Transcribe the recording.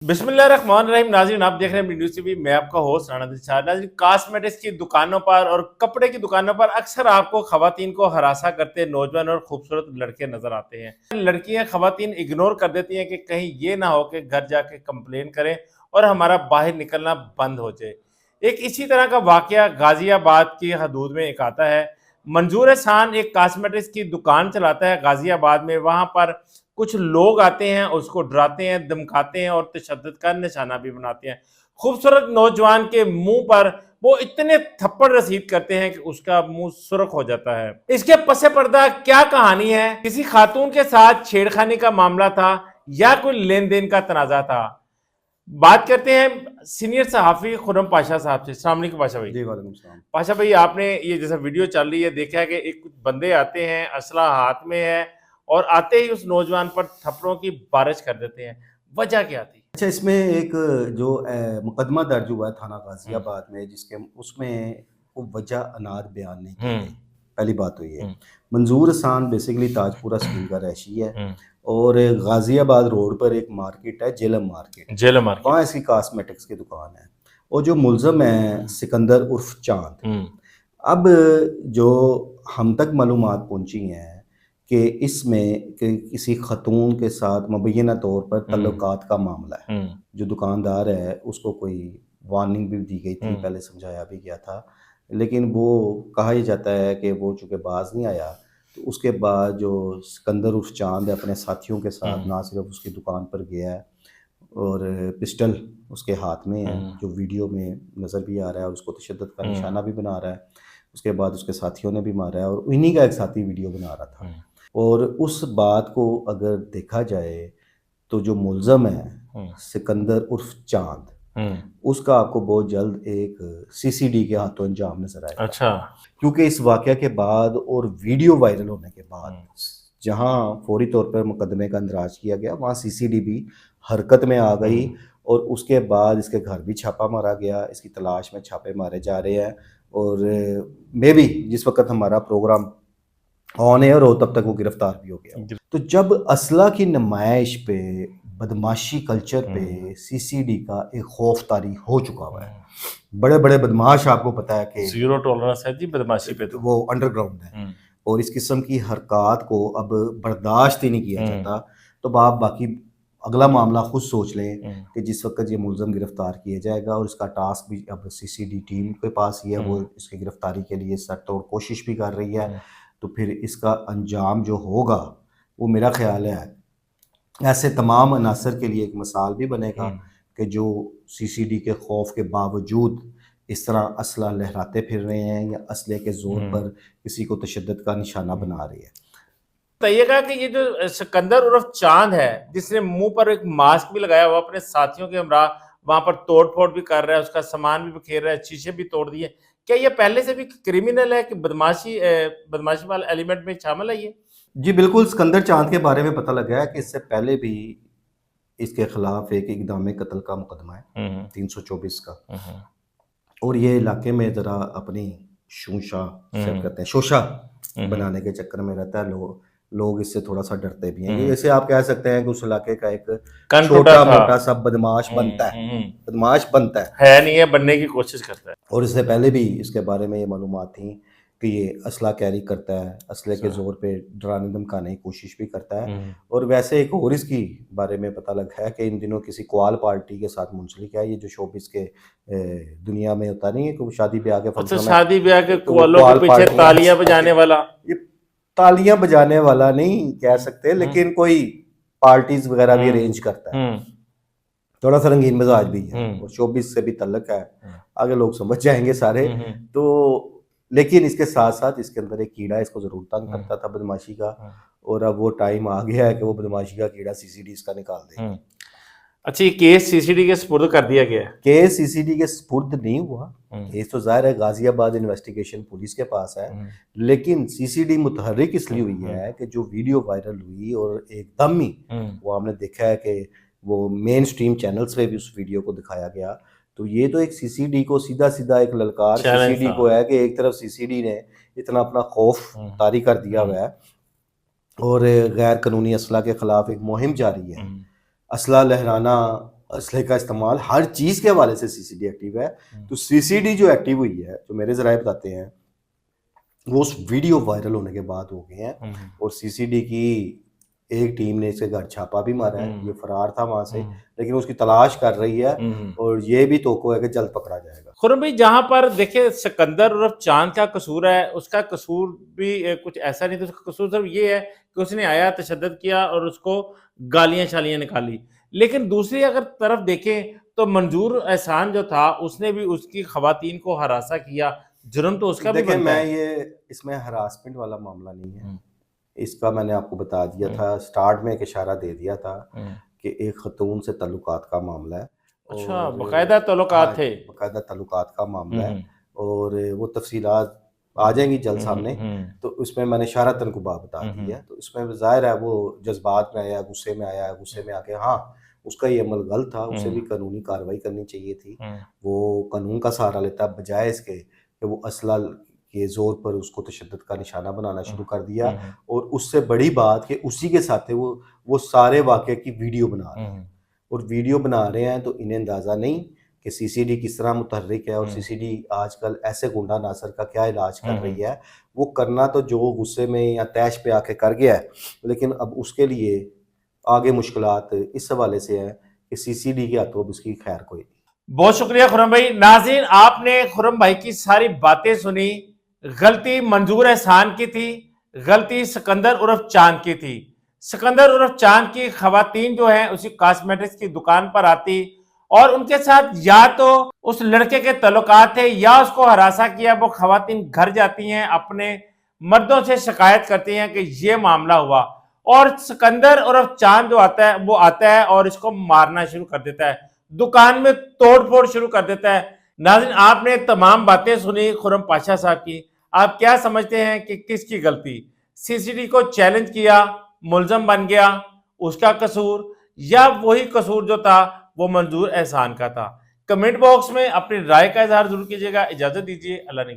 बिस्मिल्लाहिर्रहमानिर्रहीम। नाज़रीन, आप देख रहे हैं न्यूज़ टीवी। मैं आपका होस्ट राना दिलशाद। नाज़रीन, कॉस्मेटिक्स की दुकानों पर और कपड़े की दुकानों पर अक्सर आपको खवातीन को हरासा करते नौजवान और खूबसूरत लड़के नजर आते हैं। लड़कियां खवातीन इग्नोर कर देती हैं कि कहीं ये ना हो कि घर जाके कंप्लेन करें और हमारा बाहर निकलना बंद हो जाए। एक इसी तरह का वाकया गाजियाबाद की हदूद में एक आता है। मंजूर एहसान एक कॉस्मेटिक्स की दुकान चलाता है गाजियाबाद में। वहां पर कुछ लोग आते हैं, उसको डराते हैं, धमकाते हैं और तशद्दुद का निशाना भी बनाते हैं। खूबसूरत नौजवान के मुंह पर वो इतने थप्पड़ रसीद करते हैं कि उसका मुंह सुर्ख हो जाता है। इसके पसे पर्दा क्या कहानी है? किसी खातून के साथ छेड़खानी का मामला था या कोई लेन देन का तनाजा था? बात करते हैं सीनियर सहाफी खुरम पाशा साहब से। अस्सलाम वालेकुम पाशा भाई। जी वालेकुम सलाम। पाशा भाई, आपने ये जैसा वीडियो चल रही है देखा है कि एक कुछ बंदे आते हैं, असला हाथ में है और आते ही उस नौजवान पर थप्पड़ों की बारिश कर देते हैं। वजह क्या थी? अच्छा, इसमें एक जो मुकदमा दर्ज हुआ है थाना हम्म, गाजियाबाद में, जिसके उसमें वो वजह अनाद बयान नहीं की हम्म, गई। पहली बात तो ये है। हम्म, मंजूर हसान बेसिकली ताजपुरा स्कूल का रैशी है हम्म, और गाजियाबाद रोड पर एक मार्केट है, जेलम मार्केट। Jail market. वहाँ इसकी कॉस्मेटिक्स की दुकान है और जो मुलजम है सिकंदर उर्फ चांद। हम्म, अब जो हम तक मालूमात पहुंची हैं कि इसमें कि किसी खतून के साथ मुबैना तौर पर तल्लुकात का मामला है। हम्म, जो दुकानदार है उसको कोई वार्निंग भी दी गई थी, हम्म, पहले समझाया भी गया था, लेकिन वो कहा ही जाता है कि वो चूँकि बाज नहीं आया, तो उसके बाद जो सिकंदर उर्फ चांद है अपने साथियों के साथ हम्म, ना सिर्फ उसकी दुकान पर गया है और पिस्टल उसके हाथ में है, हम्म, जो वीडियो में नज़र भी आ रहा है, और उसको तशद्दुद का हम्म, निशाना भी बना रहा है। उसके बाद उसके साथियों ने भी मारा है और इन्हीं का एक साथी वीडियो बना रहा था। हम्म, और उस बात को अगर देखा जाए तो जो मुलज़म है हम्म, सिकंदर उर्फ चांद, हम्म, उसका आपको बहुत जल्द एक सीसीडी के हाथों अंजाम नज़र आएगा। अच्छा। क्योंकि इस वाक़या के बाद और वीडियो वायरल होने के बाद हम्म, जहाँ फौरी तौर पर मुकदमे का इंदराज किया गया, वहाँ सीसीडी भी हरकत में आ गई हम्म, और उसके बाद इसके घर भी छापा मारा गया। इसकी तलाश में छापे मारे जा रहे हैं और मे बी जिस वक़्त हमारा प्रोग्राम ऑन एयर हो तब तक वो गिरफ्तार भी हो गया हो। तो जब असला की नुमाइश पे, बदमाशी कल्चर पे सीसीडी का एक खौफ तारी हो चुका हुआ है। बड़े बड़े बदमाश आपको पता है कि जीरो टॉलरेंस है जी बदमाशी पे तो। वो अंडरग्राउंड है हम्म, और इस किस्म की हरकत को अब बर्दाश्त ही नहीं किया हम्म, जाता। तो आप बाकी अगला मामला खुद सोच लें हम्म, कि जिस वक्त ये मुलज़म गिरफ्तार किया जाएगा और इसका टास्क भी अब सीसीडी टीम के पास ही है, वो हम्म, इसकी गिरफ्तारी के लिए सरतोड़ कोशिश भी कर रही है। हम्म, तो फिर इसका अंजाम जो होगा वो मेरा ख्याल है ऐसे तमाम अनासर के लिए एक मिसाल भी बनेगा हम्म, कि जो सीसीडी के खौफ के बावजूद इस तरह असला लहराते फिर रहे हैं या असले के ज़ोर हम्म। पर किसी को तशद्दुद का निशाना बना रहे हैं। बताइएगा कि ये जो सिकंदर उर्फ चांद है, जिसने मुंह पर एक मास्क भी लगाया हुआ, अपने साथियों के हमरा वहां पर तोड़ फोड़ भी कर रहा है, उसका सामान भी बिखेर रहा है, शीशे भी तोड़ दिए। क्या ये पहले से भी क्रिमिनल है कि बदमाशी वाले एलिमेंट में शामिल है ये? जी बिल्कुल, सिकंदर चांद के बारे में पता लगा है कि इससे पहले भी इसके खिलाफ एक इक़दाम कत्ल का मुकदमा है, हम्म, 324 का। हम्म, और ये इलाके में ज़रा अपनी शूशा सेट हम्म, करते हैं, शोशा हम्म, बनाने के चक्कर में रहता है। लोग इससे थोड़ा सा डरते भी हैं। ये हम्म। जैसे आप कह सकते हैं कि उस इलाके का एक कन टूटा छोटा था। मोटा सा बदमाश बनता है, बदमाश बनता है। है नहीं है, बनने की कोशिश करता है। और इससे पहले भी इसके बारे में ये मालूमात थी कि ये असला कैरी करता है, असले के अच्छा। ज़ोर पे डराने धमकाने की कोशिश भी करता है। हम्म, और वैसे एक और इसकी बारे में पता लगा है कि इन दिनों किसी क्वाल पार्टी के साथ मुंसलिक है। ये जो शोबिस के दुनिया में होता नहीं है कि वो शादी ब्याह के अच्छा, फंक्शन में शादी ब्याह के तो वो कुआलों के क्वाल पीछे पार्टियां तालियां बजाने वाला। ये तालियां बजाने वाला नहीं कह सकते, हम्म, लेकिन कोई पार्टीज वगैरह भी हम्म, अरेंज करता है। हम्म, थोड़ा सा रंगीन मिजाज भी है हम्म, और शोबिस से भी तल्लक है। हम्म, आगे लोग समझ जाएंगे सारे। हम्म, तो लेकिन इसके साथ साथ इसके अंदर एक कीड़ा इसको जरूर तंग हम्म, करता था, बदमाशी का। हम्म, और अब वो टाइम आ गया है कि वो बदमाशी का कीड़ा सीसीडी इसका निकाल देगी। हम्म। अच्छा, ये केस सीसीडी के सुपुर्द कर दिया गया है? केस सीसीडी के सुपुर्द नहीं हुआ। हम्म, केस तो जाहिर है गाजियाबाद इन्वेस्टिगेशन पुलिस के पास है, हम्म, लेकिन सीसीडी मुतहर्रिक इसलिए हुई हम्म, है कि जो वीडियो वायरल हुई और एकदम ही हम्म, वो हमने देखा है कि वो मेन स्ट्रीम चैनल्स पे भी उस वीडियो को दिखाया गया। तो ये तो एक सीसीडी को सीधा सीधा एक ललकार चैलेंज सीसीडी था। को है कि एक तरफ सीसीडी ने इतना अपना खौफ हम्म, तारी कर दिया हम्म, हुआ है और गैर कानूनी असला के खिलाफ एक मुहिम जारी है। हम्म, असला लहराना اسلحے کا استعمال ہر چیز کے حوالے سے سی سی ڈی ایکٹیو ہے. تو سی سی ڈی جو ایکٹیو ہوئی ہے, جو میرے ذرائع بتاتے ہیں, وہ اس ویڈیو وائرل ہونے کے بعد ہو گئے ہیں. اور سی سی ڈی کی ایک ٹیم نے اس کے گھر چھاپا بھی مارا ہے, یہ فرار تھا وہاں سے, لیکن اس کی تلاش کر رہی ہے, اور یہ بھی توقع ہے کہ جلد پکڑا جائے گا. خرم بھائی, جہاں پر دیکھیں سکندر عرف چاند کا قصور ہے, اس کا قصور بھی کچھ ایسا نہیں تھا, اس کا قصور صرف یہ ہے کہ اس نے آیا, تشدد کیا اور اس کو گالیاں شالیاں نکالی. لیکن دوسری اگر طرف دیکھیں تو منظور احسان جو تھا, اس نے بھی اس کی خواتین کو ہراساں کیا, جرم تو اس کا بھی دیکھیں, بنتا ہے. میں یہ اس میں ہراسمنٹ والا معاملہ نہیں ہے, اس کا میں نے آپ کو بتا دیا تھا, سٹارٹ میں ایک اشارہ دے دیا تھا کہ ایک خاتون سے تعلقات کا معاملہ ہے. اچھا, باقاعدہ تعلقات تھے. باقاعدہ تعلقات کا معاملہ ہے, اور وہ تفصیلات آ جائیں گی جلد سامنے. تو اس میں نے اشارتاً کو بات بتا دی ہے. تو اس میں ظاہر ہے وہ جذبات میں آیا, غصے میں آیا, غصے میں آ کے, ہاں اس کا یہ عمل غلط تھا, اسے بھی قانونی کارروائی کرنی چاہیے تھی. وہ قانون کا سہارا لیتا بجائے اس کے کہ وہ اسلحہ کے زور پر اس کو تشدد کا نشانہ بنانا شروع کر دیا. اور اس سے بڑی بات کہ اسی کے ساتھ وہ سارے واقعے کی ویڈیو بنا رہے ہیں, اور ویڈیو بنا رہے ہیں تو انہیں اندازہ نہیں کہ سی سی ڈی کس طرح متحرک ہے, اور سی سی ڈی آج کل ایسے گنڈا ناصر کا کیا علاج کر رہی ہے. وہ کرنا تو جو غصے میں یا تیش پہ آ کے کر گیا ہے, لیکن اب اس کے لیے آگے مشکلات اس حوالے سے ہیں کہ سی سی ڈی کے ہاتھوں اب اس کی خیر کوئی نہیں. بہت شکریہ خرم بھائی. ناظرین, آپ نے خرم بھائی کی ساری باتیں سنی. غلطی منظور احسان کی تھی, غلطی سکندر عرف چاند کی تھی. سکندر عرف چاند کی خواتین جو ہیں اسی کاسمیٹکس کی دکان پر آتی, اور ان کے ساتھ یا تو اس لڑکے کے تعلقات تھے یا اس کو ہراساں کیا. وہ خواتین گھر جاتی ہیں, اپنے مردوں سے شکایت کرتی ہیں کہ یہ معاملہ ہوا, اور سکندر عرف چاند جو آتا ہے وہ آتا ہے اور اس کو مارنا شروع کر دیتا ہے, دکان میں توڑ پھوڑ شروع کر دیتا ہے. ناظرین, آپ نے تمام باتیں سنی خرم پاشا صاحب کی. آپ کیا سمجھتے ہیں کہ کس کی غلطی؟ سی سی ڈی کو چیلنج کیا, ملزم بن گیا, اس کا قصور, یا وہی قصور جو تھا وہ منظور احسان کا تھا؟ کمنٹ باکس میں اپنی رائے کا اظہار ضرور کیجیے گا. اجازت دیجیے, اللہ نے